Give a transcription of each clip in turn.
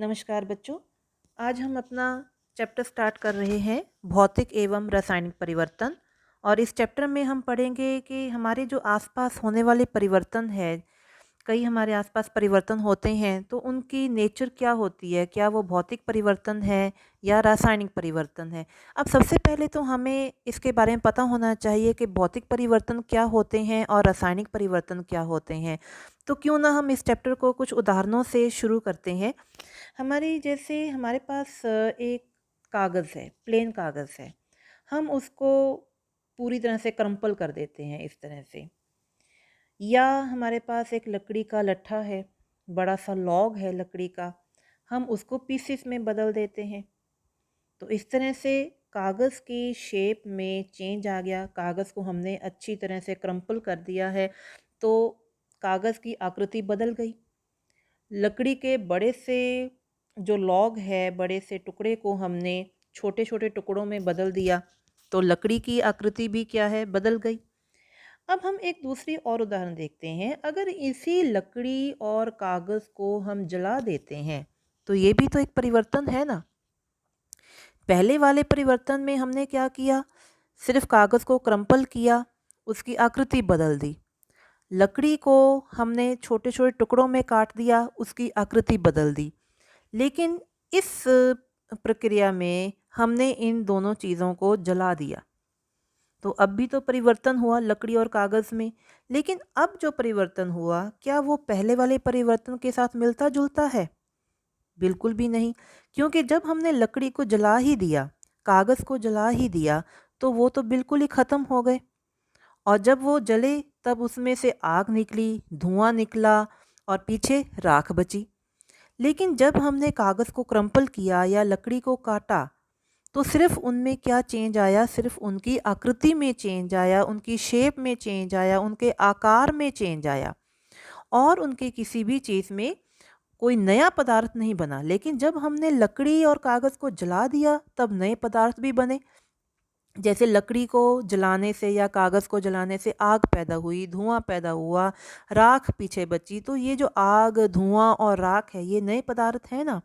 नमस्कार बच्चों। आज हम अपना चैप्टर स्टार्ट कर रहे हैं भौतिक एवं रासायनिक परिवर्तन। और इस चैप्टर में हम पढ़ेंगे कि हमारे जो आसपास होने वाले परिवर्तन है, कई हमारे आसपास परिवर्तन होते हैं तो उनकी नेचर क्या होती है, क्या वो भौतिक परिवर्तन है या रासायनिक परिवर्तन है। अब सबसे पहले तो हमें इसके बारे में पता होना चाहिए कि भौतिक परिवर्तन क्या होते हैं और रासायनिक परिवर्तन क्या होते हैं। तो क्यों ना हम इस चैप्टर को कुछ उदाहरणों से शुरू करते हैं। हमारे पास एक कागज़ है, प्लेन कागज़ है। हम उसको पूरी तरह से क्रम्पल कर देते हैं इस तरह से। या हमारे पास एक लकड़ी का लट्ठा है, बड़ा सा लॉग है लकड़ी का, हम उसको पीसेस में बदल देते हैं। तो इस तरह से कागज़ की शेप में चेंज आ गया। कागज़ को हमने अच्छी तरह से क्रम्पल कर दिया है, तो कागज़ की आकृति बदल गई। लकड़ी के बड़े से जो लॉग है, बड़े से टुकड़े को हमने छोटे-छोटे टुकड़ों में बदल दिया, तो लकड़ी की आकृति भी क्या है, बदल गई। अब हम एक दूसरी और उदाहरण देखते हैं। अगर इसी लकड़ी और कागज़ को हम जला देते हैं, तो ये भी तो एक परिवर्तन है ना। पहले वाले परिवर्तन में हमने क्या किया, सिर्फ कागज़ को क्रम्पल किया, उसकी आकृति बदल दी। लकड़ी को हमने छोटे-छोटे टुकड़ों में काट दिया, उसकी आकृति बदल दी। लेकिन इस प्रक्रिया में हमने इन दोनों चीज़ों को जला दिया, तो अब भी तो परिवर्तन हुआ लकड़ी और कागज़ में। लेकिन अब जो परिवर्तन हुआ, क्या वो पहले वाले परिवर्तन के साथ मिलता-जुलता है? बिल्कुल भी नहीं, क्योंकि जब हमने लकड़ी को जला ही दिया, कागज़ को जला ही दिया, तो वो तो बिल्कुल ही ख़त्म हो गए। और जब वो जले तब उसमें से आग निकली, धुआँ निकला और पीछे राख बची। लेकिन जब हमने कागज़ को क्रम्पल किया या लकड़ी को काटा, तो सिर्फ़ उनमें क्या चेंज आया, सिर्फ़ उनकी आकृति में चेंज आया, उनकी शेप में चेंज आया, उनके आकार में चेंज आया और उनके किसी भी चीज़ में कोई नया पदार्थ नहीं बना। लेकिन जब हमने लकड़ी और कागज़ को जला दिया, तब नए पदार्थ भी बने। जैसे लकड़ी को जलाने से या कागज़ को जलाने से आग पैदा हुई, धुआँ पैदा हुआ, राख पीछे बची। तो ये जो आग, धुआँ और राख है, ये नए पदार्थ हैं ना।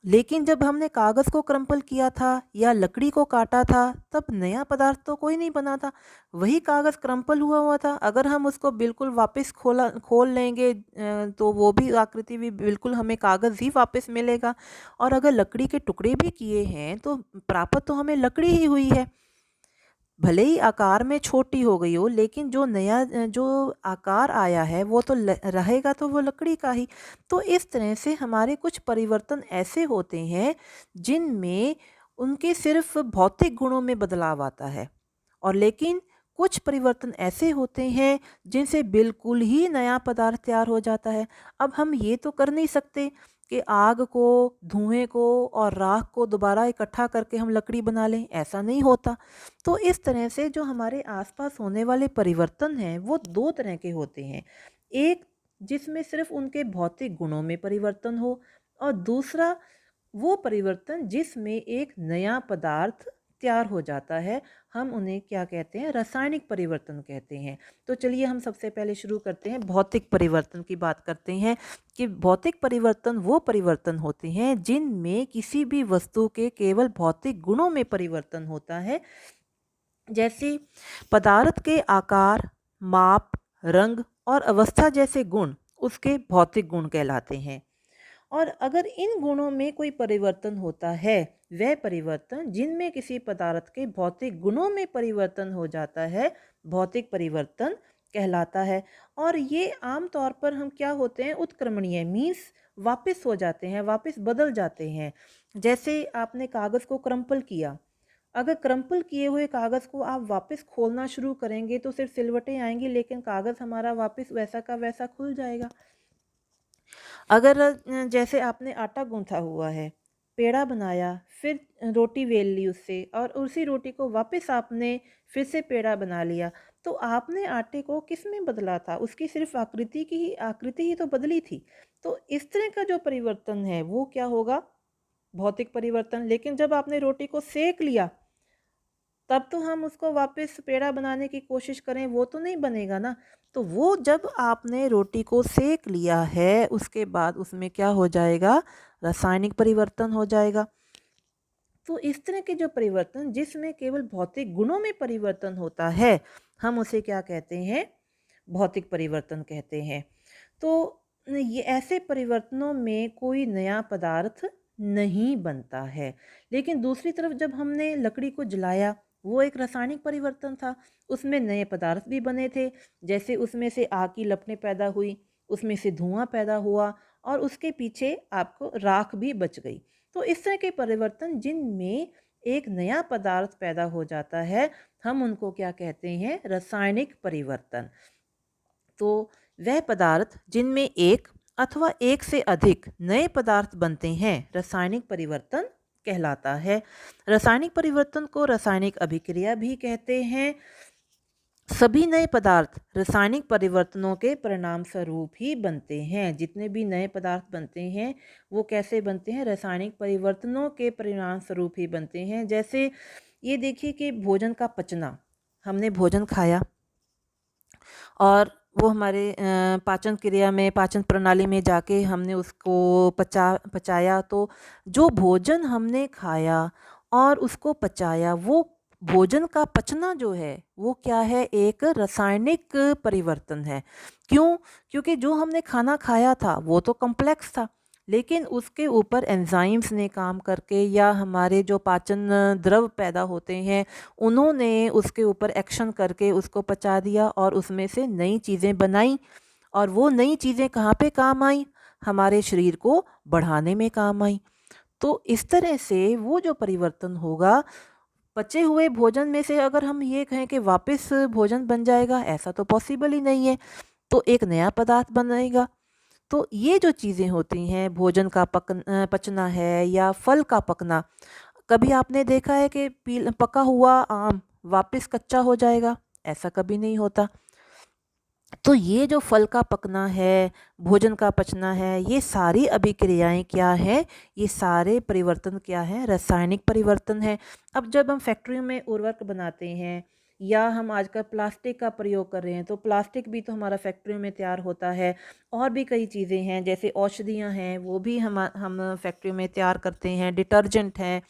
लेकिन जब हमने कागज़ को क्रम्पल किया था या लकड़ी को काटा था, तब नया पदार्थ तो कोई नहीं बना था। वही कागज़ क्रम्पल हुआ हुआ था। अगर हम उसको बिल्कुल वापस खोल लेंगे तो वो भी आकृति भी बिल्कुल हमें कागज़ ही वापस मिलेगा। और अगर लकड़ी के टुकड़े भी किए हैं, तो प्राप्त तो हमें लकड़ी ही हुई है। भले ही आकार में छोटी हो गई हो, लेकिन जो नया जो आकार आया है वो तो रहेगा, तो वो लकड़ी का ही। तो इस तरह से हमारे कुछ परिवर्तन ऐसे होते हैं जिनमें उनके सिर्फ भौतिक गुणों में बदलाव आता है। और लेकिन कुछ परिवर्तन ऐसे होते हैं जिनसे बिल्कुल ही नया पदार्थ तैयार हो जाता है। अब हम ये तो कर नहीं सकते कि आग को, धुएं को और राख को दोबारा इकट्ठा करके हम लकड़ी बना लें, ऐसा नहीं होता। तो इस तरह से जो हमारे आसपास होने वाले परिवर्तन हैं, वो दो तरह के होते हैं। एक जिसमें सिर्फ उनके भौतिक गुणों में परिवर्तन हो, और दूसरा वो परिवर्तन जिसमें एक नया पदार्थ तैयार हो जाता है। हम उन्हें क्या कहते हैं, रासायनिक परिवर्तन कहते हैं। तो चलिए हम सबसे पहले शुरू करते हैं, भौतिक परिवर्तन की बात करते हैं कि भौतिक परिवर्तन वो परिवर्तन होते हैं जिनमें किसी भी वस्तु के केवल भौतिक गुणों में परिवर्तन होता है। जैसे पदार्थ के आकार, माप, रंग और अवस्था जैसे गुण उसके भौतिक गुण कहलाते हैं। और अगर इन गुणों में कोई परिवर्तन होता है, वह परिवर्तन जिनमें किसी पदार्थ के भौतिक गुणों में परिवर्तन हो जाता है, भौतिक परिवर्तन कहलाता है। और ये आम तौर पर हम क्या होते हैं, उत्क्रमणीय मीन्स वापस हो जाते हैं, वापस बदल जाते हैं। जैसे आपने कागज़ को क्रम्पल किया, अगर क्रम्पल किए हुए कागज़ को आप वापस खोलना शुरू करेंगे तो सिर्फ सिलवटें आएंगी, लेकिन कागज़ हमारा वापस वैसा का वैसा खुल जाएगा। अगर जैसे आपने आटा गूँथा हुआ है, पेड़ा बनाया, फिर रोटी बेल ली उससे और उसी रोटी को वापस आपने फिर से पेड़ा बना लिया, तो आपने आटे को किस में बदला था? उसकी सिर्फ़ आकृति ही तो बदली थी। तो इस तरह का जो परिवर्तन है, वो क्या होगा? भौतिक परिवर्तन। लेकिन जब आपने रोटी को सेंक लिया, तब तो हम उसको वापस पेड़ा बनाने की कोशिश करें, वो तो नहीं बनेगा ना। तो वो जब आपने रोटी को सेक लिया है, उसके बाद उसमें क्या हो जाएगा, रासायनिक परिवर्तन हो जाएगा। तो इस तरह के जो परिवर्तन जिसमें केवल भौतिक गुणों में परिवर्तन होता है, हम उसे क्या कहते हैं, भौतिक परिवर्तन कहते हैं। तो ये ऐसे परिवर्तनों में कोई नया पदार्थ नहीं बनता है। लेकिन दूसरी तरफ जब हमने लकड़ी को जलाया, वो एक रासायनिक परिवर्तन था, उसमें नए पदार्थ भी बने थे। जैसे उसमें से आग की लपटें पैदा हुई, उसमें से धुआं पैदा हुआ और उसके पीछे आपको राख भी बच गई। तो इस तरह के परिवर्तन जिनमें एक नया पदार्थ पैदा हो जाता है, हम उनको क्या कहते हैं, रासायनिक परिवर्तन। तो वह पदार्थ जिनमें एक अथवा एक से अधिक नए पदार्थ बनते हैं, रासायनिक परिवर्तन कहलाता है। रासायनिक परिवर्तन को रासायनिक अभिक्रिया भी कहते हैं। सभी नए पदार्थ रासायनिक परिवर्तनों के परिणाम स्वरूप ही बनते हैं। जितने भी नए पदार्थ बनते हैं वो कैसे बनते हैं, रासायनिक परिवर्तनों के परिणाम स्वरूप ही बनते हैं। जैसे ये देखिए कि भोजन का पचना, हमने भोजन खाया और वो हमारे पाचन क्रिया में, पाचन प्रणाली में जाके हमने उसको पचाया। तो जो भोजन हमने खाया और उसको पचाया, वो भोजन का पचना जो है वो क्या है, एक रासायनिक परिवर्तन है। क्यों? क्योंकि जो हमने खाना खाया था वो तो कॉम्प्लेक्स था, लेकिन उसके ऊपर एंजाइम्स ने काम करके या हमारे जो पाचन द्रव पैदा होते हैं उन्होंने उसके ऊपर एक्शन करके उसको पचा दिया और उसमें से नई चीज़ें बनाई। और वो नई चीज़ें कहाँ पे काम आई, हमारे शरीर को बढ़ाने में काम आई। तो इस तरह से वो जो परिवर्तन होगा, पचे हुए भोजन में से अगर हम ये कहें कि वापस भोजन बन जाएगा, ऐसा तो पॉसिबल ही नहीं है। तो एक नया पदार्थ बनेगा। तो ये जो चीज़ें होती हैं, भोजन का पचना है या फल का पकना। कभी आपने देखा है कि पका हुआ आम वापस कच्चा हो जाएगा? ऐसा कभी नहीं होता। तो ये जो फल का पकना है, भोजन का पचना है, ये सारी अभिक्रियाएं क्या हैं, ये सारे परिवर्तन क्या हैं, रासायनिक परिवर्तन है। अब जब हम फैक्ट्रियों में उर्वरक बनाते हैं या हम आजकल प्लास्टिक का प्रयोग कर रहे हैं, तो प्लास्टिक भी तो हमारा फैक्ट्रियों में तैयार होता है। और भी कई चीज़ें हैं, जैसे औषधियाँ हैं, वो भी हम फैक्ट्री में तैयार करते हैं। डिटर्जेंट हैं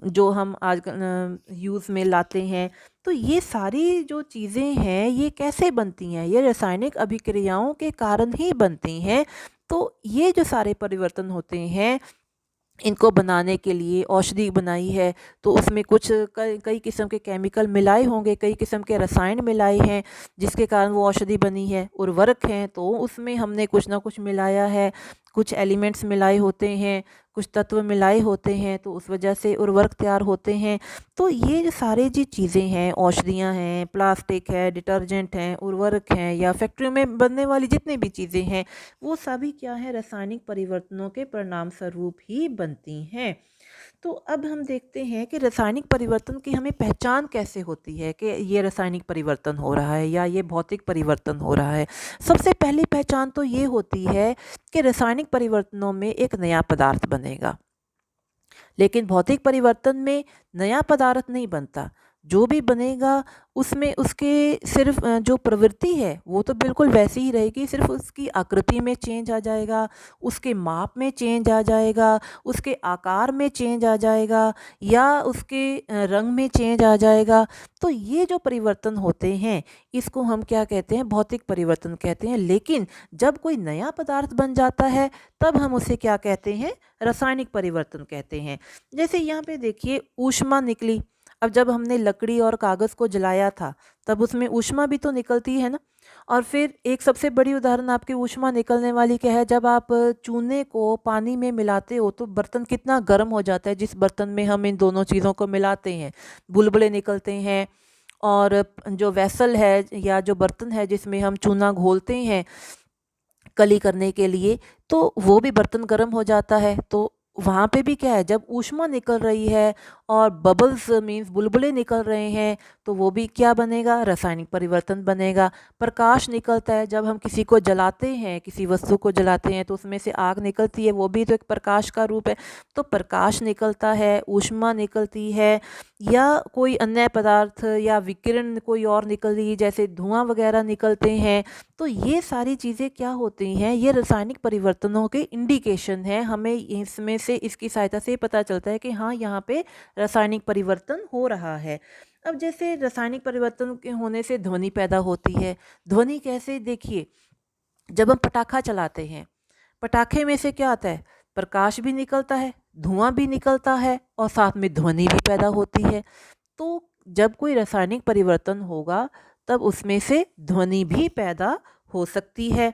जो हम आज यूज़ में लाते हैं। तो ये सारी जो चीज़ें हैं ये कैसे बनती हैं, ये रासायनिक अभिक्रियाओं के कारण ही बनती हैं। तो ये जो सारे परिवर्तन होते हैं, इनको बनाने के लिए औषधि बनाई है तो उसमें कुछ कई कई किस्म के केमिकल मिलाए होंगे, कई किस्म के रसायन मिलाए हैं जिसके कारण वो औषधि बनी है। उर्वरक हैं तो उसमें हमने कुछ ना कुछ मिलाया है, कुछ एलिमेंट्स मिलाए होते हैं, कुछ तत्व मिलाए होते हैं, तो उस वजह से उर्वरक तैयार होते हैं। तो ये जो सारे जी चीज़ें हैं, औषधियाँ हैं, प्लास्टिक है, डिटर्जेंट हैं, उर्वरक हैं या फैक्ट्री में बनने वाली जितनी भी चीज़ें हैं, वो सभी क्या है, रासायनिक परिवर्तनों के परिणाम स्वरूप ही बनती हैं। तो अब हम देखते हैं कि रासायनिक परिवर्तन की हमें पहचान कैसे होती है कि ये रासायनिक परिवर्तन हो रहा है या ये भौतिक परिवर्तन हो रहा है। सबसे पहली पहचान तो ये होती है कि रासायनिक परिवर्तनों में एक नया पदार्थ बनेगा, लेकिन भौतिक परिवर्तन में नया पदार्थ नहीं बनता। जो भी बनेगा उसमें उसके सिर्फ जो प्रवृत्ति है वो तो बिल्कुल वैसी ही रहेगी, सिर्फ उसकी आकृति में चेंज आ जाएगा, उसके माप में चेंज आ जाएगा, उसके आकार में चेंज आ जाएगा या उसके रंग में चेंज आ जाएगा। तो ये जो परिवर्तन होते हैं इसको हम क्या कहते हैं, भौतिक परिवर्तन कहते हैं। लेकिन जब कोई नया पदार्थ बन जाता है तब हम उसे क्या कहते हैं, रासायनिक परिवर्तन कहते हैं। जैसे यहाँ पे देखिए ऊष्मा निकली। अब जब हमने लकड़ी और कागज़ को जलाया था तब उसमें ऊष्मा भी तो निकलती है ना। और फिर एक सबसे बड़ी उदाहरण आपकी ऊष्मा निकलने वाली क्या है, जब आप चूने को पानी में मिलाते हो तो बर्तन कितना गर्म हो जाता है। जिस बर्तन में हम इन दोनों चीज़ों को मिलाते हैं बुलबुले निकलते हैं। और जो वेसल है या जो बर्तन है जिसमें हम चूना घोलते हैं कली करने के लिए, तो वो भी बर्तन गर्म हो जाता है। तो वहाँ पे भी क्या है, जब ऊष्मा निकल रही है और बबल्स मीन्स बुलबुले निकल रहे हैं, तो वो भी क्या बनेगा, रासायनिक परिवर्तन बनेगा। प्रकाश निकलता है, जब हम किसी को जलाते हैं, किसी वस्तु को जलाते हैं तो उसमें से आग निकलती है, वो भी तो एक प्रकाश का रूप है। तो प्रकाश निकलता है, ऊष्मा निकलती है, या कोई अन्य पदार्थ या विकिरण कोई और निकल रही है, जैसे धुआं वगैरह निकलते हैं। तो ये सारी चीज़ें क्या होती हैं, ये रासायनिक परिवर्तनों के इंडिकेशन है। हमें इसमें से इसकी सहायता से पता चलता है कि हाँ, यहाँ पे रासायनिक परिवर्तन हो रहा है। अब जैसे रासायनिक परिवर्तन के होने से ध्वनि पैदा होती है। ध्वनि कैसे, देखिए, जब हम पटाखा चलाते हैं, पटाखे में से क्या आता है, प्रकाश भी निकलता है, धुआं भी निकलता है और साथ में ध्वनि भी पैदा होती है। तो जब कोई रासायनिक परिवर्तन होगा तब उसमें से ध्वनि भी पैदा हो सकती है।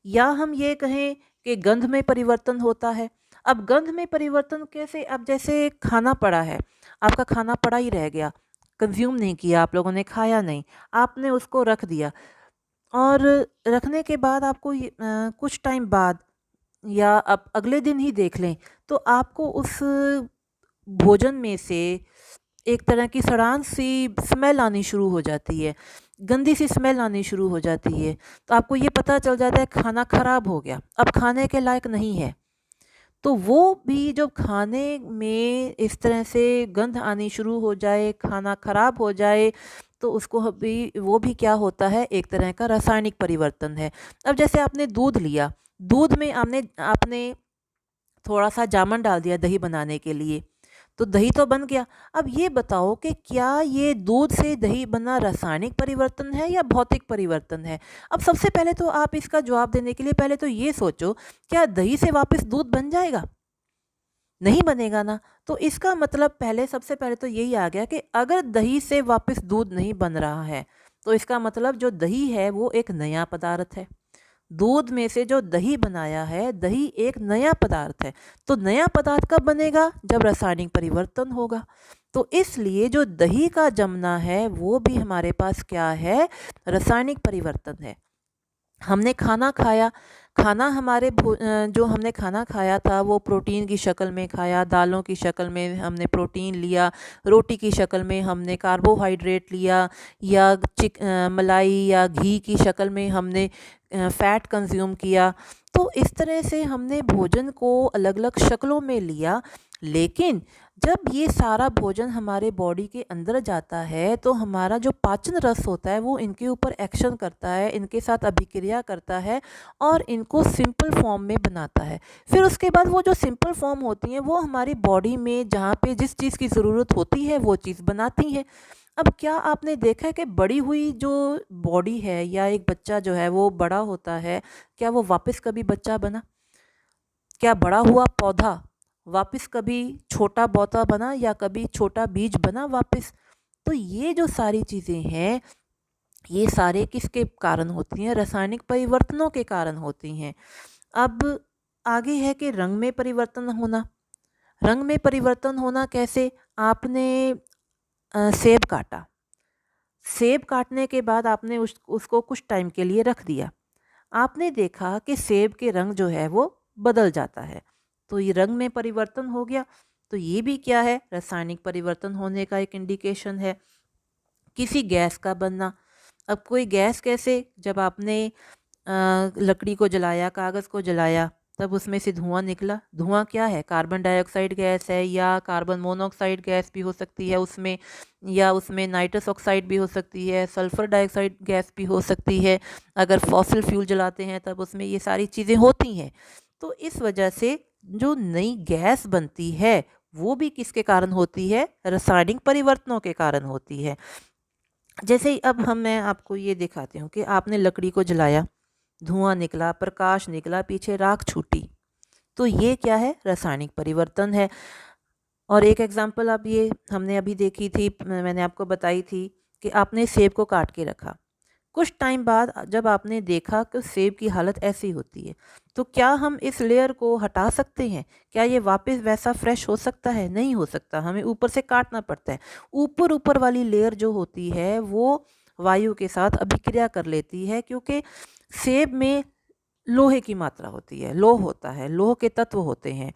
या हम ये कहें कि गंध में परिवर्तन होता है। अब गंध में परिवर्तन कैसे, अब जैसे खाना पड़ा है, आपका खाना पड़ा ही रह गया, कंज्यूम नहीं किया, आप लोगों ने खाया नहीं, आपने उसको रख दिया, और रखने के बाद आपको कुछ टाइम बाद या आप अगले दिन ही देख लें, तो आपको उस भोजन में से एक तरह की सड़ान सी स्मेल आनी शुरू हो जाती है, गंदी सी स्मेल आनी शुरू हो जाती है। तो आपको ये पता चल जाता है खाना खराब हो गया, अब खाने के लायक नहीं है। तो वो भी जब खाने में इस तरह से गंध आनी शुरू हो जाए, खाना खराब हो जाए, तो उसको भी, वो भी क्या होता है, एक तरह का रासायनिक परिवर्तन है। अब जैसे आपने दूध लिया, दूध में आपने आपने थोड़ा सा जामन डाल दिया दही बनाने के लिए, तो दही तो बन गया। अब ये बताओ कि क्या ये दूध से दही बना रासायनिक परिवर्तन है या भौतिक परिवर्तन है? अब सबसे पहले तो आप इसका जवाब देने के लिए पहले तो ये सोचो, क्या दही से वापस दूध बन जाएगा? नहीं बनेगा ना। तो इसका मतलब पहले, सबसे पहले तो यही आ गया कि अगर दही से वापस दूध नहीं बन रहा है, तो इसका मतलब जो दही है वो एक नया पदार्थ है। दूध में से जो दही बनाया है, दही एक नया पदार्थ है। तो नया पदार्थ कब बनेगा? जब रासायनिक परिवर्तन होगा। तो इसलिए जो दही का जमना है वो भी हमारे पास क्या है? रासायनिक परिवर्तन है। हमने खाना खाया, खाना हमारे जो हमने खाना खाया था वो प्रोटीन की शक्ल में खाया, दालों की शक्ल में हमने प्रोटीन लिया, रोटी की शक्ल में हमने कार्बोहाइड्रेट लिया, या मलाई या घी की शक्ल में हमने फ़ैट कंज्यूम किया। तो इस तरह से हमने भोजन को अलग अलग शक्लों में लिया। लेकिन जब ये सारा भोजन हमारे बॉडी के अंदर जाता है, तो हमारा जो पाचन रस होता है वो इनके ऊपर एक्शन करता है, इनके साथ अभिक्रिया करता है और इनको सिंपल फॉर्म में बनाता है। फिर उसके बाद वो जो सिंपल फॉर्म होती हैं वो हमारी बॉडी में जहाँ पे जिस चीज़ की ज़रूरत होती है वो चीज़ बनाती है। अब क्या आपने देखा है कि बड़ी हुई जो बॉडी है, या एक बच्चा जो है वो बड़ा होता है, क्या वो वापस कभी बच्चा बना? क्या बड़ा हुआ पौधा वापस कभी छोटा पौधा बना, या कभी छोटा बीज बना वापस? तो ये जो सारी चीज़ें हैं, ये सारे किसके कारण होती हैं? रासायनिक परिवर्तनों के कारण होती हैं। अब आगे है कि रंग में परिवर्तन होना। रंग में परिवर्तन होना कैसे? आपने सेब काटा, सेब काटने के बाद आपने उसको कुछ टाइम के लिए रख दिया, आपने देखा कि सेब के रंग जो है वो बदल जाता है, तो ये रंग में परिवर्तन हो गया। तो ये भी क्या है? रासायनिक परिवर्तन होने का एक इंडिकेशन है। किसी गैस का बनना। अब कोई गैस कैसे? जब आपने लकड़ी को जलाया, कागज़ को जलाया, तब उसमें से धुआं निकला। धुआं क्या है? कार्बन डाइऑक्साइड गैस है, या कार्बन मोनोऑक्साइड गैस भी हो सकती है उसमें, या उसमें नाइट्रस ऑक्साइड भी हो सकती है, सल्फ़र डाइऑक्साइड गैस भी हो सकती है। अगर फॉसिल फ्यूल जलाते हैं तब उसमें ये सारी चीज़ें होती हैं। तो इस वजह से जो नई गैस बनती है वो भी किसके कारण होती है? रासायनिक परिवर्तनों के कारण होती है। जैसे ही अब मैं आपको ये दिखाती हूँ कि आपने लकड़ी को जलाया, धुआं निकला, प्रकाश निकला, पीछे राख छूटी, तो ये क्या है? रासायनिक परिवर्तन है। और एक एग्जांपल अब ये हमने अभी देखी थी, मैंने आपको बताई थी कि आपने सेब को काट के रखा, कुछ टाइम बाद जब आपने देखा कि सेब की हालत ऐसी होती है, तो क्या हम इस लेयर को हटा सकते हैं? क्या ये वापस वैसा फ्रेश हो सकता है? नहीं हो सकता, हमें ऊपर से काटना पड़ता है। ऊपर ऊपर वाली लेयर जो होती है वो वायु के साथ अभिक्रिया कर लेती है, क्योंकि सेब में लोहे की मात्रा होती है, लोह होता है, लोह के तत्व होते हैं।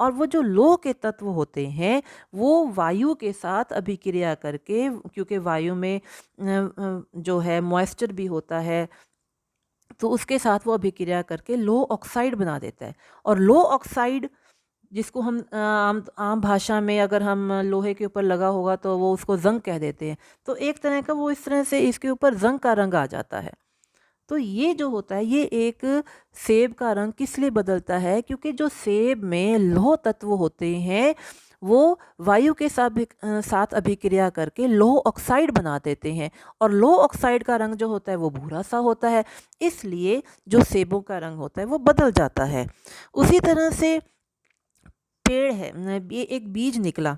और वो जो लोह के तत्व होते हैं वो वायु के साथ अभिक्रिया करके, क्योंकि वायु में जो है मॉइस्चर भी होता है, तो उसके साथ वो अभिक्रिया करके लोह ऑक्साइड बना देता है। और लोह ऑक्साइड जिसको हम आम आम भाषा में अगर हम लोहे के ऊपर लगा होगा तो वो उसको ज़ंग कह देते हैं। तो एक तरह का वो इस तरह से इसके ऊपर ज़ंग का रंग आ जाता है। तो ये जो होता है ये एक सेब का रंग किस लिए बदलता है, क्योंकि जो सेब में लौह तत्व होते हैं वो वायु के साथ अभिक्रिया करके लौह ऑक्साइड बना देते हैं। और लौह ऑक्साइड का रंग जो होता है वो भूरा सा होता है, इसलिए जो सेबों का रंग होता है वो बदल जाता है। उसी तरह से पेड़ है, ये एक बीज निकला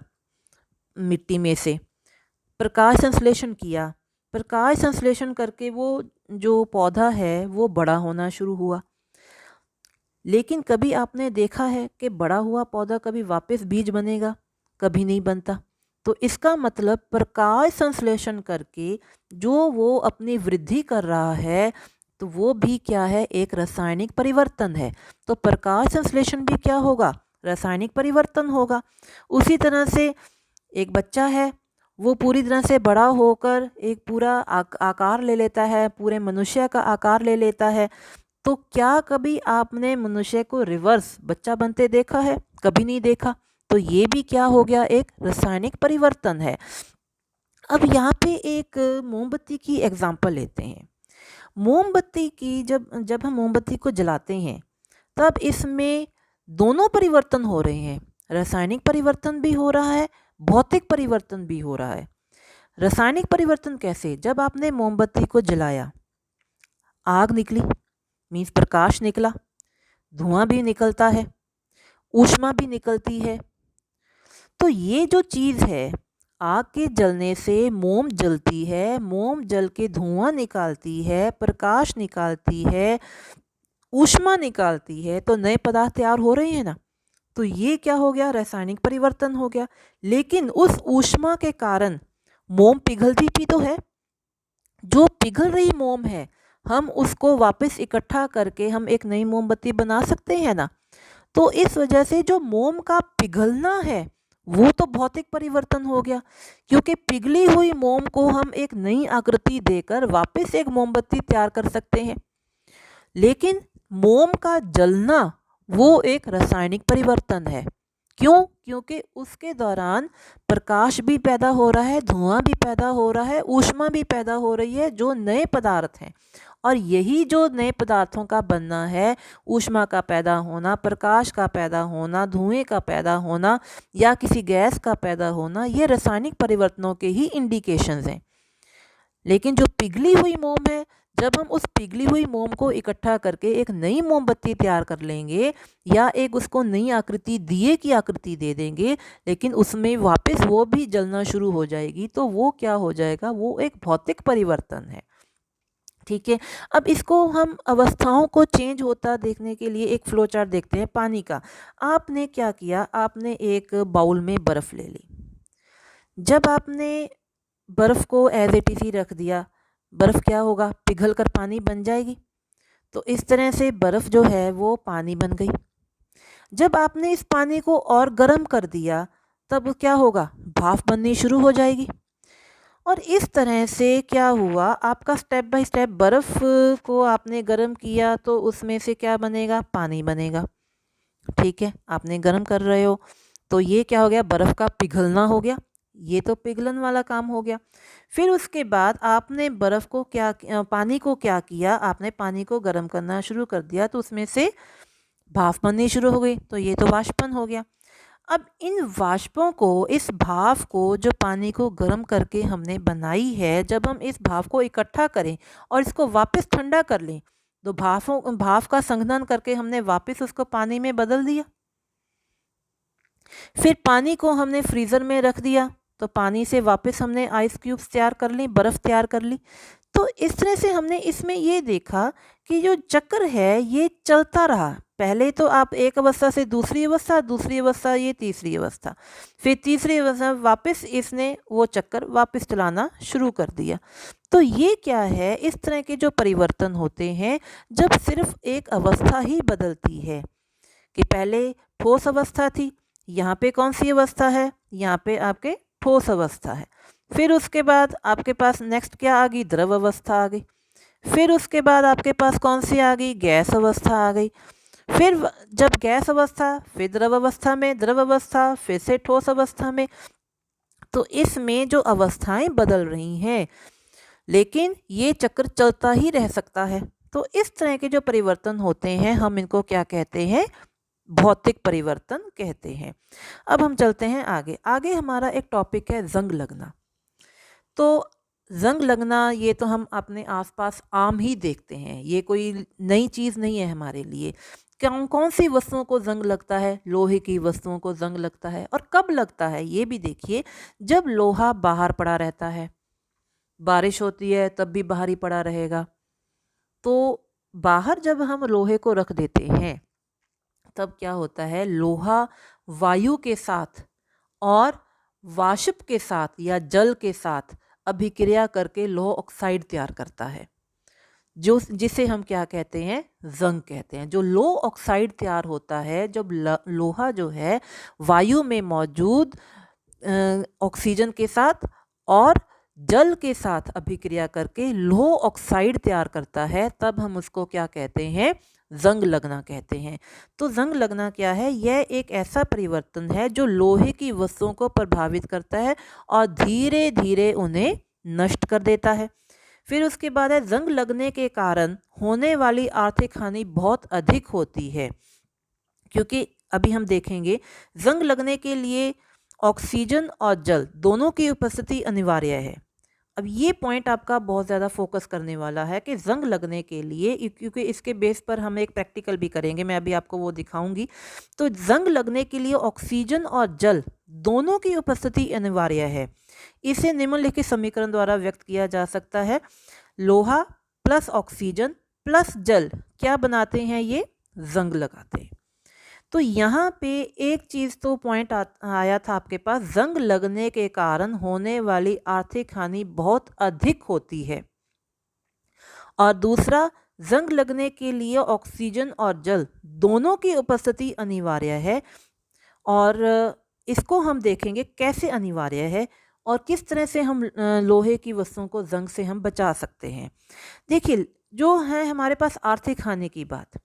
मिट्टी में से, प्रकाश संश्लेषण किया, प्रकाश संश्लेषण करके वो जो पौधा है वो बड़ा होना शुरू हुआ। लेकिन कभी आपने देखा है कि बड़ा हुआ पौधा कभी वापस बीज बनेगा? कभी नहीं बनता। तो इसका मतलब प्रकाश संश्लेषण करके जो वो अपनी वृद्धि कर रहा है तो वो भी क्या है, एक रासायनिक परिवर्तन है। तो प्रकाश संश्लेषण भी क्या होगा, रासायनिक परिवर्तन होगा। उसी तरह से एक बच्चा है, वो पूरी तरह से बड़ा होकर एक पूरा आकार ले लेता है, पूरे मनुष्य का आकार ले लेता है। तो क्या कभी आपने मनुष्य को रिवर्स बच्चा बनते देखा है? कभी नहीं देखा। तो ये भी क्या हो गया, एक रासायनिक परिवर्तन है। अब यहाँ पे एक मोमबत्ती की एग्जांपल लेते हैं। मोमबत्ती की जब जब हम मोमबत्ती को जलाते हैं तब इसमें दोनों परिवर्तन हो रहे हैं, रासायनिक परिवर्तन भी हो रहा है, भौतिक परिवर्तन भी हो रहा है। रासायनिक परिवर्तन कैसे? जब आपने मोमबत्ती को जलाया, आग निकली, मीन्स प्रकाश निकला, धुआं भी निकलता है, ऊष्मा भी निकलती है। तो ये जो चीज़ है, आग के जलने से मोम जलती है, मोम जल के धुआं निकालती है, प्रकाश निकालती है, ऊष्मा निकालती है, तो नए पदार्थ तैयार हो रहे हैं ना। तो ये क्या हो गया, रासायनिक परिवर्तन हो गया। लेकिन उस ऊष्मा के कारण मोम पिघलती भी तो है। जो पिघल रही मोम है हम उसको वापस इकट्ठा करके हम एक नई मोमबत्ती बना सकते हैं ना। तो इस वजह से जो मोम का पिघलना है वो तो भौतिक परिवर्तन हो गया, क्योंकि पिघली हुई मोम को हम एक नई आकृति देकर वापस एक मोमबत्ती तैयार कर सकते हैं। लेकिन मोम का जलना वो एक रासायनिक परिवर्तन है। क्यों? क्योंकि उसके दौरान प्रकाश भी पैदा हो रहा है, धुआं भी पैदा हो रहा है, ऊष्मा भी पैदा हो रही है, जो नए पदार्थ हैं। और यही जो नए पदार्थों का बनना है, ऊष्मा का पैदा होना, प्रकाश का पैदा होना, धुएं का पैदा होना या किसी गैस का पैदा होना, ये रासायनिक परिवर्तनों के ही इंडिकेशंस हैं। लेकिन जो पिघली हुई मोम है, जब हम उस पिघली हुई मोम को इकट्ठा करके एक नई मोमबत्ती तैयार कर लेंगे या एक उसको नई आकृति, दिए की आकृति दे देंगे, लेकिन उसमें वापस वो भी जलना शुरू हो जाएगी, तो वो क्या हो जाएगा, वो एक भौतिक परिवर्तन है। ठीक है। अब इसको हम अवस्थाओं को चेंज होता देखने के लिए एक फ्लो चार्ट देखते हैं पानी का। आपने क्या किया, आपने एक बाउल में बर्फ़ ले ली। जब आपने बर्फ़ को एज इट इज़ ही रख दिया, बर्फ़ क्या होगा, पिघल कर पानी बन जाएगी। तो इस तरह से बर्फ़ जो है वो पानी बन गई। जब आपने इस पानी को और गर्म कर दिया तब क्या होगा, भाप बननी शुरू हो जाएगी। और इस तरह से क्या हुआ, आपका स्टेप बाय स्टेप बर्फ़ को आपने गर्म किया तो उसमें से क्या बनेगा, पानी बनेगा। ठीक है, आपने गर्म कर रहे हो तो ये क्या हो गया, बर्फ़ का पिघलना हो गया, ये तो पिघलन वाला काम हो गया। फिर उसके बाद आपने बर्फ़ को पानी को क्या किया, आपने पानी को गर्म करना शुरू कर दिया तो उसमें से भाप बननी शुरू हो गई, तो ये तो वाष्पन हो गया। अब इन वाष्पों को, इस भाप को जो पानी को गर्म करके हमने बनाई है, जब हम इस भाप को इकट्ठा करें और इसको वापस ठंडा कर लें तो भाप का संघनन करके हमने वापस उसको पानी में बदल दिया। फिर पानी को हमने फ्रीज़र में रख दिया तो पानी से वापस हमने आइस क्यूब्स तैयार कर ली, बर्फ़ तैयार कर ली। तो इस तरह से हमने इसमें ये देखा कि जो चक्र है ये चलता रहा, पहले तो आप एक अवस्था से दूसरी अवस्था, दूसरी अवस्था ये तीसरी अवस्था, फिर तीसरी अवस्था वापस इसने वो चक्कर वापस चलाना शुरू कर दिया। तो ये क्या है, इस तरह के जो परिवर्तन होते हैं जब सिर्फ एक अवस्था ही बदलती है, कि पहले ठोस अवस्था थी, यहाँ पे कौन सी अवस्था है, यहाँ पे आपके ठोस अवस्था है। फिर उसके बाद आपके पास नेक्स्ट क्या आ गई, द्रव अवस्था आ गई। फिर उसके बाद आपके पास कौन सी आ गई, गैस अवस्था आ गई। फिर जब गैस अवस्था, फिर द्रव अवस्था में, द्रव अवस्था फिर से ठोस अवस्था में। तो इसमें जो अवस्थाएं बदल रही हैं, लेकिन ये चक्र चलता ही रह सकता है। तो इस तरह के जो परिवर्तन होते हैं हम इनको क्या कहते हैं, भौतिक परिवर्तन कहते हैं। अब हम चलते हैं आगे। आगे हमारा एक टॉपिक है जंग लगना। तो जंग लगना ये तो हम अपने आसपास आम ही देखते हैं, ये कोई नई चीज़ नहीं है हमारे लिए। कौन कौन सी वस्तुओं को जंग लगता है, लोहे की वस्तुओं को जंग लगता है। और कब लगता है ये भी देखिए, जब लोहा बाहर पड़ा रहता है, बारिश होती है तब भी बाहर ही पड़ा रहेगा। तो बाहर जब हम लोहे को रख देते हैं तब क्या होता है, लोहा वायु के साथ और वाष्प के साथ या जल के साथ अभिक्रिया करके लौह ऑक्साइड तैयार करता है, जो जिसे हम क्या कहते हैं, जंग कहते हैं। जो लौह ऑक्साइड तैयार होता है जब लोहा जो है वायु में मौजूद ऑक्सीजन के साथ और जल के साथ अभिक्रिया करके लौह ऑक्साइड तैयार करता है, तब हम उसको क्या कहते हैं, जंग लगना कहते हैं। तो जंग लगना क्या है, यह एक ऐसा परिवर्तन है जो लोहे की वस्तुओं को प्रभावित करता है और धीरे धीरे उन्हें नष्ट कर देता है। फिर उसके बाद है, जंग लगने के कारण होने वाली आर्थिक हानि बहुत अधिक होती है, क्योंकि अभी हम देखेंगे जंग लगने के लिए ऑक्सीजन और जल दोनों की उपस्थिति अनिवार्य है। अब ये पॉइंट आपका बहुत ज़्यादा फोकस करने वाला है कि जंग लगने के लिए, क्योंकि इसके बेस पर हम एक प्रैक्टिकल भी करेंगे, मैं अभी आपको वो दिखाऊंगी। तो जंग लगने के लिए ऑक्सीजन और जल दोनों की उपस्थिति अनिवार्य है। इसे निम्नलिखित समीकरण द्वारा व्यक्त किया जा सकता है। लोहा प्लस ऑक्सीजन प्लस जल क्या बनाते हैं, ये जंग लगाते हैं। तो यहाँ पे एक चीज़ तो पॉइंट आया था आपके पास, जंग लगने के कारण होने वाली आर्थिक हानि बहुत अधिक होती है। और दूसरा, जंग लगने के लिए ऑक्सीजन और जल दोनों की उपस्थिति अनिवार्य है। और इसको हम देखेंगे कैसे अनिवार्य है और किस तरह से हम लोहे की वस्तुओं को जंग से हम बचा सकते हैं। देखिए, जो है हमारे पास आर्थिक हानि की बात,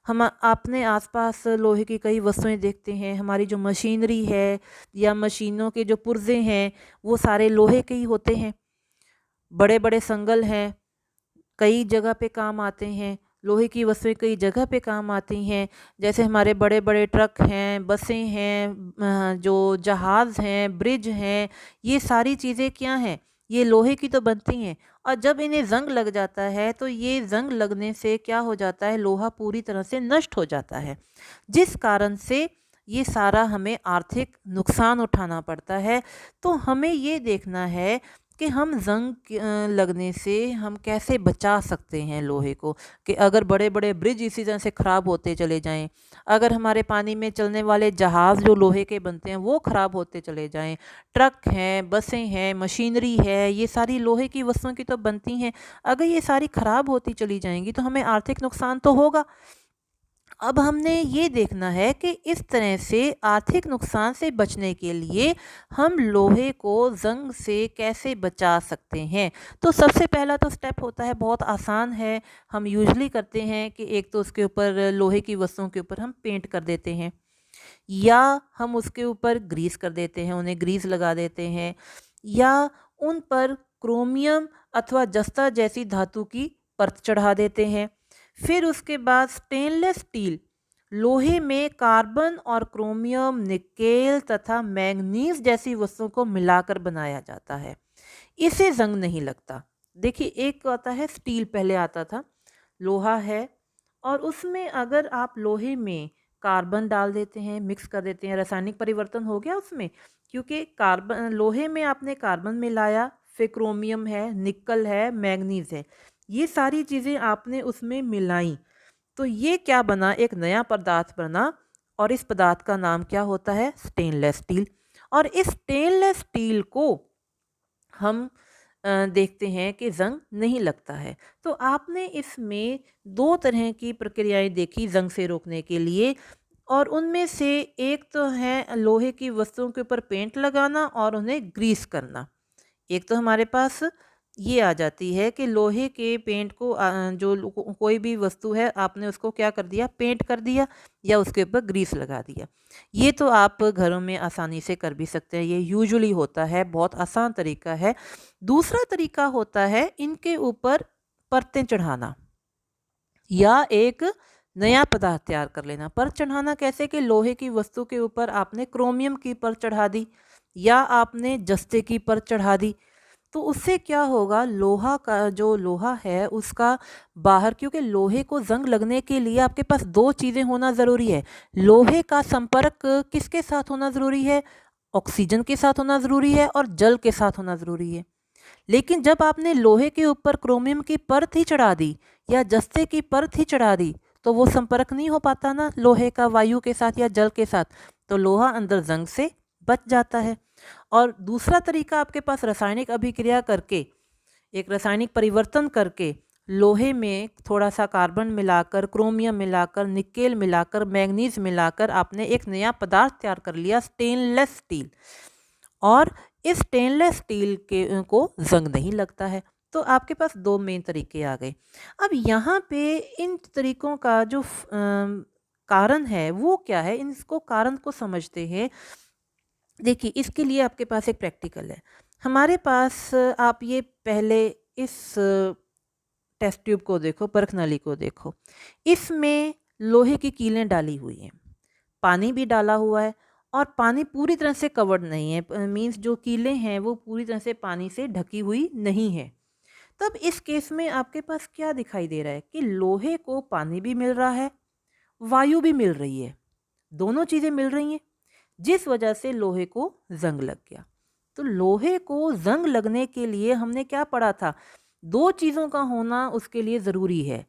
हम अपने आसपास लोहे की कई वस्तुएं देखते हैं। हमारी जो मशीनरी है या मशीनों के जो पुर्जे हैं वो सारे लोहे के ही होते हैं। बड़े बड़े संगल हैं, कई जगह पे काम आते हैं। लोहे की वस्तुएं कई जगह पे काम आती हैं, जैसे हमारे बड़े बड़े ट्रक हैं, बसें हैं, जो जहाज़ हैं, ब्रिज हैं, ये सारी चीज़ें क्या हैं, ये लोहे की तो बनती हैं। और जब इन्हें जंग लग जाता है तो ये जंग लगने से क्या हो जाता है, लोहा पूरी तरह से नष्ट हो जाता है, जिस कारण से ये सारा हमें आर्थिक नुकसान उठाना पड़ता है। तो हमें ये देखना है कि हम जंग लगने से हम कैसे बचा सकते हैं लोहे को, कि अगर बड़े बड़े ब्रिज इसी तरह से ख़राब होते चले जाएं, अगर हमारे पानी में चलने वाले जहाज़ जो लोहे के बनते हैं वो ख़राब होते चले जाएं, ट्रक हैं, बसें हैं, मशीनरी है, ये सारी लोहे की वस्तुओं की तो बनती हैं, अगर ये सारी ख़राब होती चली जाएंगी तो हमें आर्थिक नुकसान तो होगा। अब हमने ये देखना है कि इस तरह से आर्थिक नुकसान से बचने के लिए हम लोहे को जंग से कैसे बचा सकते हैं। तो सबसे पहला तो स्टेप होता है, बहुत आसान है, हम यूजली करते हैं कि एक तो उसके ऊपर लोहे की वस्तुओं के ऊपर हम पेंट कर देते हैं, या हम उसके ऊपर ग्रीस कर देते हैं, उन्हें ग्रीस लगा देते हैं, या उन पर क्रोमियम अथवा जस्ता जैसी धातु की परत चढ़ा देते हैं। फिर उसके बाद स्टेनलेस स्टील, लोहे में कार्बन और क्रोमियम, निकेल तथा मैंगनीज जैसी वस्तुओं को मिलाकर बनाया जाता है, इसे जंग नहीं लगता। देखिए, एक आता है स्टील, पहले आता था, लोहा है और उसमें अगर आप लोहे में कार्बन डाल देते हैं, मिक्स कर देते हैं, रासायनिक परिवर्तन हो गया उसमें, क्योंकि कार्बन, लोहे में आपने कार्बन मिलाया, फिर क्रोमियम है, निकल है, मैंगनीज है, ये सारी चीज़ें आपने उसमें मिलाई, तो ये क्या बना, एक नया पदार्थ बना और इस पदार्थ का नाम क्या होता है, स्टेनलेस स्टील। और इस स्टेनलेस स्टील को हम देखते हैं कि ज़ंग नहीं लगता है। तो आपने इसमें 2 तरह की प्रक्रियाएँ देखी ज़ंग से रोकने के लिए, और उनमें से एक तो है लोहे की वस्तुओं के ऊपर पेंट लगाना और उन्हें ग्रीस करना। एक तो हमारे पास ये आ जाती है कि लोहे के पेंट को कोई भी वस्तु है आपने उसको क्या कर दिया, पेंट कर दिया या उसके ऊपर ग्रीस लगा दिया। ये तो आप घरों में आसानी से कर भी सकते हैं, ये यूजुअली होता है, बहुत आसान तरीका है। दूसरा तरीका होता है इनके ऊपर परतें चढ़ाना या एक नया पदार्थ तैयार कर लेना। परत चढ़ाना कैसे, कि लोहे की वस्तु के ऊपर आपने क्रोमियम की परत चढ़ा दी या आपने जस्ते की परत चढ़ा दी। तो उससे क्या होगा, लोहा का जो लोहा है उसका बाहर, क्योंकि लोहे को जंग लगने के लिए आपके पास 2 चीज़ें होना ज़रूरी है। लोहे का संपर्क किसके साथ होना ज़रूरी है, ऑक्सीजन के साथ होना ज़रूरी है और जल के साथ होना ज़रूरी है। लेकिन जब आपने लोहे के ऊपर क्रोमियम की परत ही चढ़ा दी या जस्ते की परत ही चढ़ा दी, तो वो संपर्क नहीं हो पाता ना लोहे का वायु के साथ या जल के साथ, तो लोहा अंदर जंग से बच जाता है। और दूसरा तरीका आपके पास रासायनिक अभिक्रिया करके, एक रासायनिक परिवर्तन करके लोहे में थोड़ा सा कार्बन मिलाकर, क्रोमियम मिलाकर, निकेल मिलाकर, मैग्नीज मिलाकर आपने एक नया पदार्थ तैयार कर लिया, स्टेनलेस स्टील। और इस स्टेनलेस स्टील के को जंग नहीं लगता है। तो आपके पास 2 मेन तरीके आ गए। अब यहाँ पे इन तरीकों का जो कारण है वो क्या है, इसको कारण को समझते हैं। देखिए, इसके लिए आपके पास एक प्रैक्टिकल है। हमारे पास आप ये पहले इस टेस्ट ट्यूब को देखो, परख नली को देखो। इसमें लोहे की कीलें डाली हुई हैं, पानी भी डाला हुआ है और पानी पूरी तरह से कवर्ड नहीं है, मीन्स जो कीलें हैं वो पूरी तरह से पानी से ढकी हुई नहीं है। तब इस केस में आपके पास क्या दिखाई दे रहा है कि लोहे को पानी भी मिल रहा है, वायु भी मिल रही है, दोनों चीज़ें मिल रही हैं, जिस वजह से लोहे को जंग लग गया। तो लोहे को जंग लगने के लिए हमने क्या पढ़ा था, 2 चीज़ों का होना उसके लिए ज़रूरी है।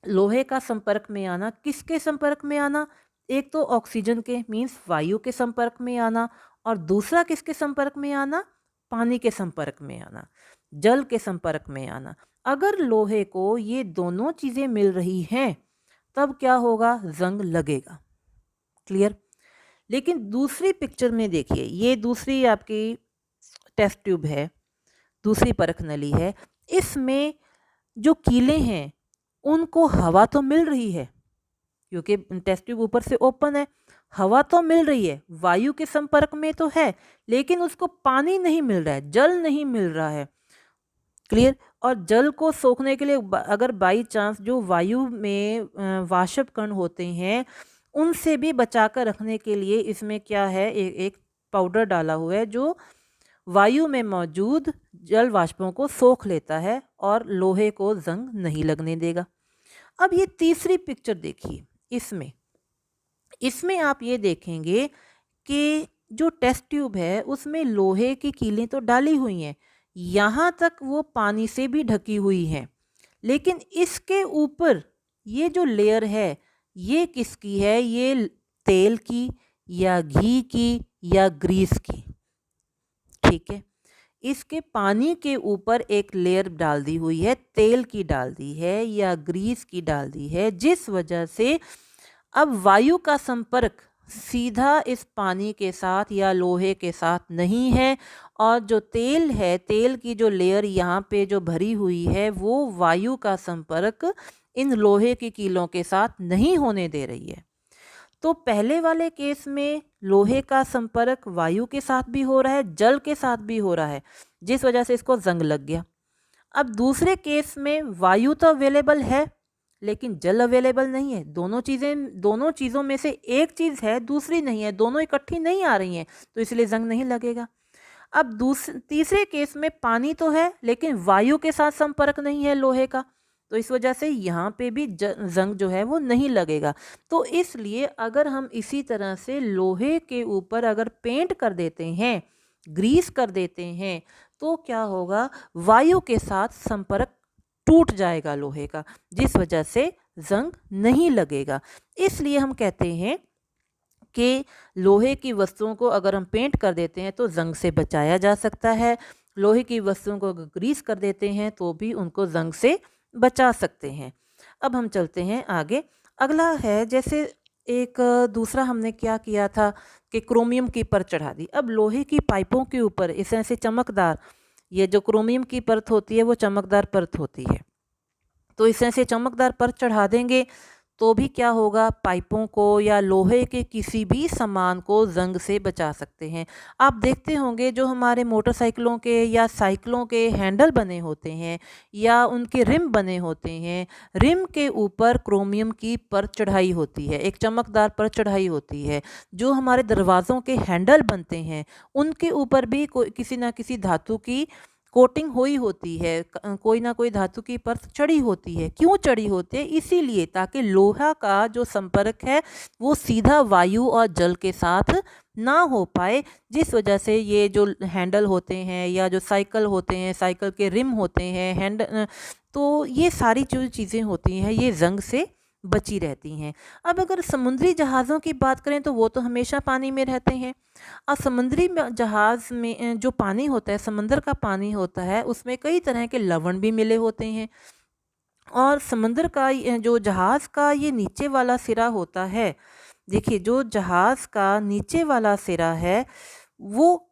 लोहे का संपर्क में आना, किसके संपर्क में आना, एक तो ऑक्सीजन के मीन्स वायु के संपर्क में आना, और दूसरा किसके संपर्क में आना, पानी के संपर्क में आना, जल के संपर्क में आना। अगर लोहे को ये दोनों चीज़ें मिल रही हैं तब क्या होगा, जंग लगेगा। क्लियर। लेकिन दूसरी पिक्चर में देखिए, ये दूसरी आपकी टेस्ट ट्यूब है, दूसरी परख नली है। इसमें जो कीलें हैं उनको हवा तो मिल रही है, क्योंकि टेस्ट ट्यूब ऊपर से ओपन है, हवा तो मिल रही है, वायु के संपर्क में तो है, लेकिन उसको पानी नहीं मिल रहा है, जल नहीं मिल रहा है। क्लियर। और जल को सोखने के लिए अगर बाई चांस जो वायु में वाष्प कण होते हैं उनसे भी बचाकर रखने के लिए इसमें क्या है, एक पाउडर डाला हुआ है जो वायु में मौजूद जल वाष्पों को सोख लेता है और लोहे को जंग नहीं लगने देगा। अब ये तीसरी पिक्चर देखिए, इसमें आप ये देखेंगे कि जो टेस्ट ट्यूब है उसमें लोहे की कीलें तो डाली हुई हैं, यहाँ तक वो पानी से भी ढकी हुई हैं, लेकिन इसके ऊपर ये जो लेयर है ये किसकी है, ये तेल की या घी की या ग्रीस की। ठीक है, इसके पानी के ऊपर एक लेयर डाल दी हुई है, तेल की डाल दी है या ग्रीस की डाल दी है, जिस वजह से अब वायु का संपर्क सीधा इस पानी के साथ या लोहे के साथ नहीं है, और जो तेल है, तेल की जो लेयर यहाँ पे जो भरी हुई है वो वायु का संपर्क इन लोहे की कीलों के साथ नहीं होने दे रही है। तो पहले वाले केस में लोहे का संपर्क वायु के साथ भी हो रहा है, जल के साथ भी हो रहा है, जिस वजह से इसको जंग लग गया। अब दूसरे केस में वायु तो अवेलेबल है लेकिन जल अवेलेबल नहीं है, दोनों चीज़ों में से एक चीज़ है दूसरी नहीं है, दोनों इकट्ठी नहीं आ रही हैं, तो इसलिए जंग नहीं लगेगा। अब तीसरे केस में पानी तो है लेकिन वायु के साथ संपर्क नहीं है लोहे का, तो इस वजह से यहाँ पे भी जंग जो है वो नहीं लगेगा। तो इसलिए अगर हम इसी तरह से लोहे के ऊपर अगर पेंट कर देते हैं, ग्रीस कर देते हैं, तो क्या होगा, वायु के साथ संपर्क टूट जाएगा लोहे का, जिस वजह से जंग नहीं लगेगा। इसलिए हम कहते हैं कि लोहे की वस्तुओं को अगर हम पेंट कर देते हैं तो जंग से बचाया जा सकता है। लोहे की वस्तुओं को अगर ग्रीस कर देते हैं तो भी उनको जंग से बचा सकते हैं। अब हम चलते हैं आगे। अगला है, जैसे एक दूसरा हमने क्या किया था कि क्रोमियम की परत चढ़ा दी। अब लोहे की पाइपों के ऊपर इस तरह से चमकदार, ये जो क्रोमियम की परत होती है वो चमकदार परत होती है, तो इस तरह से चमकदार परत चढ़ा देंगे तो भी क्या होगा, पाइपों को या लोहे के किसी भी सामान को जंग से बचा सकते हैं। आप देखते होंगे जो हमारे मोटरसाइकिलों के या साइकिलों के हैंडल बने होते हैं या उनके रिम बने होते हैं, रिम के ऊपर क्रोमियम की परत चढ़ाई होती है, एक चमकदार परत चढ़ाई होती है। जो हमारे दरवाज़ों के हैंडल बनते हैं उनके ऊपर भी कोई किसी ना किसी धातु की कोटिंग हुई होती है, कोई ना कोई धातु की परत चढ़ी होती है। क्यों चढ़ी होती है? इसीलिए ताकि लोहा का जो संपर्क है वो सीधा वायु और जल के साथ ना हो पाए, जिस वजह से ये जो हैंडल होते हैं या जो साइकिल होते हैं, साइकिल के रिम होते हैं, तो ये सारी जो चीज़ें होती हैं ये जंग से बची रहती हैं। अब अगर समुद्री जहाज़ों की बात करें तो वो तो हमेशा पानी में रहते हैं। और समुद्री जहाज़ में जो पानी होता है, समंदर का पानी होता है, उसमें कई तरह के लवण भी मिले होते हैं। और समंदर का जो जहाज़ का ये नीचे वाला सिरा होता है, देखिए जो जहाज़ का नीचे वाला सिरा है वो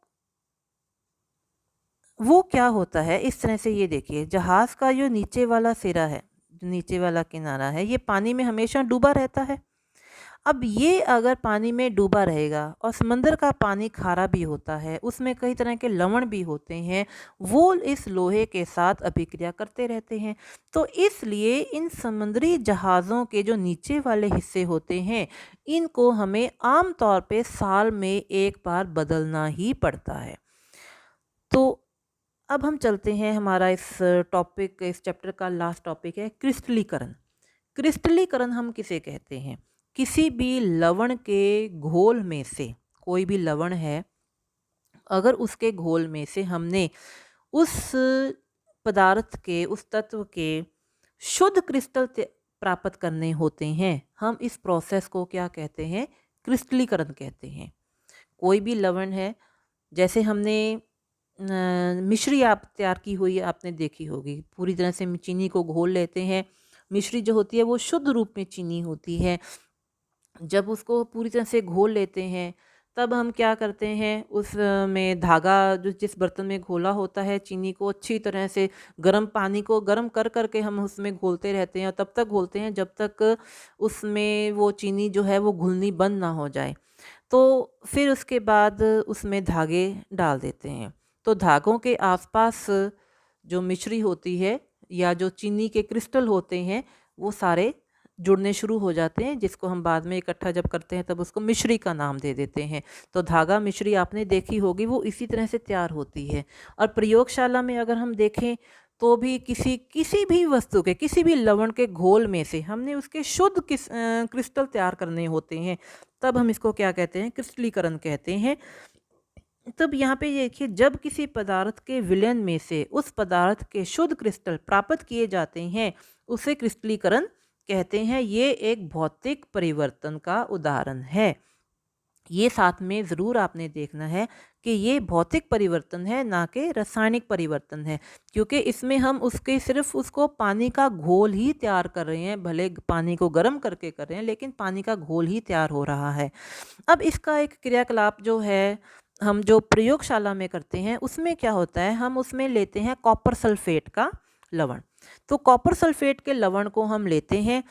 क्या होता है, इस तरह से ये देखिए जहाज़ का जो नीचे वाला सिरा है, नीचे वाला किनारा है, ये पानी में हमेशा डूबा रहता है। अब ये अगर पानी में डूबा रहेगा और समंदर का पानी खारा भी होता है, उसमें कई तरह के लवण भी होते हैं, वो इस लोहे के साथ अभिक्रिया करते रहते हैं। तो इसलिए इन समुद्री जहाज़ों के जो नीचे वाले हिस्से होते हैं, इनको हमें आम तौर पे साल में एक बार बदलना ही पड़ता है। तो अब हम चलते हैं, हमारा इस चैप्टर का लास्ट टॉपिक है क्रिस्टलीकरण। क्रिस्टलीकरण हम किसे कहते हैं? किसी भी लवण के घोल में से, कोई भी लवण है, अगर उसके घोल में से हमने उस पदार्थ के, उस तत्व के शुद्ध क्रिस्टल प्राप्त करने होते हैं, हम इस प्रोसेस को क्या कहते हैं? क्रिस्टलीकरण कहते हैं। कोई भी लवण है, जैसे हमने मिश्री आप तैयार की हुई आपने देखी होगी, पूरी तरह से चीनी को घोल लेते हैं। मिश्री जो होती है वो शुद्ध रूप में चीनी होती है। जब उसको पूरी तरह से घोल लेते हैं तब हम क्या करते हैं, में धागा जो जिस बर्तन में घोला होता है चीनी को, अच्छी तरह से गर्म पानी को गर्म कर कर के हम उसमें घोलते रहते हैं और तब तक घोलते हैं जब तक उसमें वो चीनी जो है वो घुलनी बंद ना हो जाए। तो फिर उसके बाद उसमें धागे डाल देते हैं। तो धागों के आसपास जो मिश्री होती है या जो चीनी के क्रिस्टल होते हैं वो सारे जुड़ने शुरू हो जाते हैं, जिसको हम बाद में इकट्ठा जब करते हैं तब उसको मिश्री का नाम दे देते हैं। तो धागा मिश्री आपने देखी होगी, वो इसी तरह से तैयार होती है। और प्रयोगशाला में अगर हम देखें तो भी किसी भी वस्तु के, किसी भी लवण के घोल में से हमने उसके शुद्ध क्रिस्टल तैयार करने होते हैं, तब हम इसको क्या कहते हैं? क्रिस्टलीकरण कहते हैं। तब यहाँ पे देखिए, जब किसी पदार्थ के विलयन में से उस पदार्थ के शुद्ध क्रिस्टल प्राप्त किए जाते हैं उसे क्रिस्टलीकरण कहते हैं। ये एक भौतिक परिवर्तन का उदाहरण है। ये साथ में ज़रूर आपने देखना है कि ये भौतिक परिवर्तन है, ना कि रासायनिक परिवर्तन है, क्योंकि इसमें हम सिर्फ उसको पानी का घोल ही तैयार कर रहे हैं, भले पानी को गर्म करके कर रहे हैं लेकिन पानी का घोल ही तैयार हो रहा है। अब इसका एक क्रियाकलाप जो है, हम जो प्रयोगशाला में करते हैं उसमें क्या होता है, हम उसमें लेते हैं कॉपर सल्फेट का लवण। तो कॉपर सल्फेट के लवण को हम लेते हैं,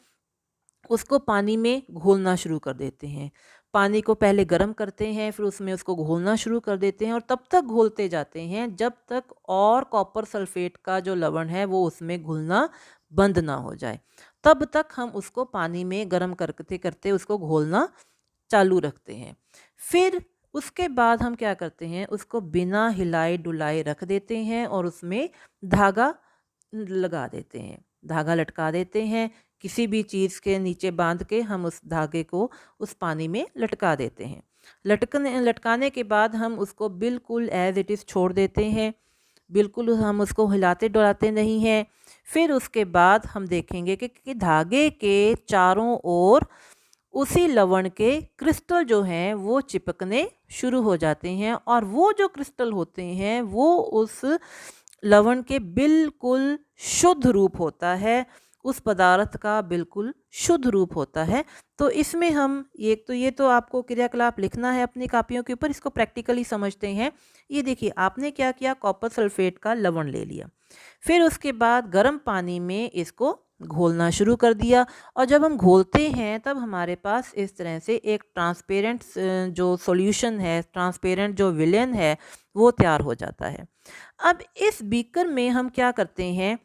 उसको पानी में घोलना शुरू कर देते हैं। पानी को पहले गर्म करते हैं, फिर उसमें उसको घोलना शुरू कर देते हैं और तब तक घोलते जाते हैं जब तक और कॉपर सल्फेट का जो लवण है वो उसमें घुलना बंद ना हो जाए। तब तक हम उसको पानी में गर्म करते करते उसको घोलना चालू रखते हैं। फिर उसके बाद हम क्या करते हैं, उसको बिना हिलाए डुलाए रख देते हैं और उसमें धागा लगा देते हैं, धागा लटका देते हैं। किसी भी चीज़ के नीचे बांध के हम उस धागे को उस पानी में लटका देते हैं। लटकाने के बाद हम उसको बिल्कुल एज इट इज़ छोड़ देते हैं। बिल्कुल हम उसको हिलाते डुलाते नहीं हैं। फिर उसके बाद हम देखेंगे कि धागे के चारों ओर उसी लवण के क्रिस्टल जो हैं वो चिपकने शुरू हो जाते हैं, और वो जो क्रिस्टल होते हैं वो उस लवण के बिल्कुल शुद्ध रूप होता है, उस पदार्थ का बिल्कुल शुद्ध रूप होता है। तो इसमें हम एक तो ये तो आपको क्रियाकलाप लिखना है अपनी कापियों के ऊपर, इसको प्रैक्टिकली समझते हैं। ये देखिए आपने क्या किया, कॉपर सल्फेट का लवण ले लिया, फिर उसके बाद गर्म पानी में इसको घोलना शुरू कर दिया, और जब हम घोलते हैं तब हमारे पास इस तरह से एक ट्रांसपेरेंट जो सॉल्यूशन है, ट्रांसपेरेंट जो विलेन है वो तैयार हो जाता है। अब इस बीकर में हम क्या करते हैं,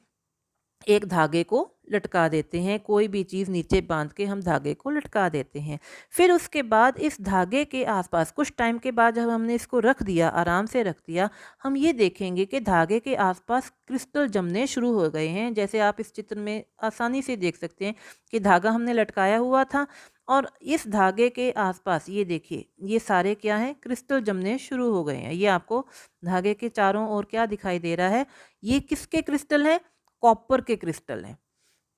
एक धागे को लटका देते हैं, कोई भी चीज़ नीचे बांध के हम धागे को लटका देते हैं। फिर उसके बाद इस धागे के आसपास कुछ टाइम के बाद जब हमने इसको रख दिया, आराम से रख दिया, हम ये देखेंगे कि धागे के आसपास क्रिस्टल जमने शुरू हो गए हैं। जैसे आप इस चित्र में आसानी से देख सकते हैं कि धागा हमने लटकाया हुआ था, और इस धागे के आसपास ये देखिए ये सारे क्या हैं, क्रिस्टल जमने शुरू हो गए हैं। ये आपको धागे के चारों ओर क्या दिखाई दे रहा है, ये किसके क्रिस्टल हैं, कॉपर के क्रिस्टल हैं।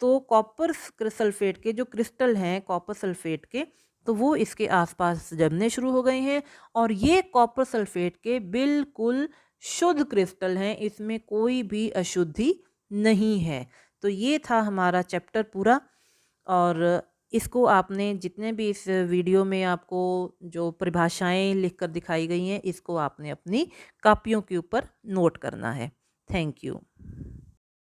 तो कॉपर सल्फेट के जो क्रिस्टल हैं कॉपर सल्फेट के, तो वो इसके आसपास जमने शुरू हो गए हैं, और ये कॉपर सल्फेट के बिल्कुल शुद्ध क्रिस्टल हैं, इसमें कोई भी अशुद्धि नहीं है। तो ये था हमारा चैप्टर पूरा, और इसको आपने जितने भी इस वीडियो में आपको जो परिभाषाएं लिखकर दिखाई गई हैं, इसको आपने अपनी कापियों के ऊपर नोट करना है। Thank you.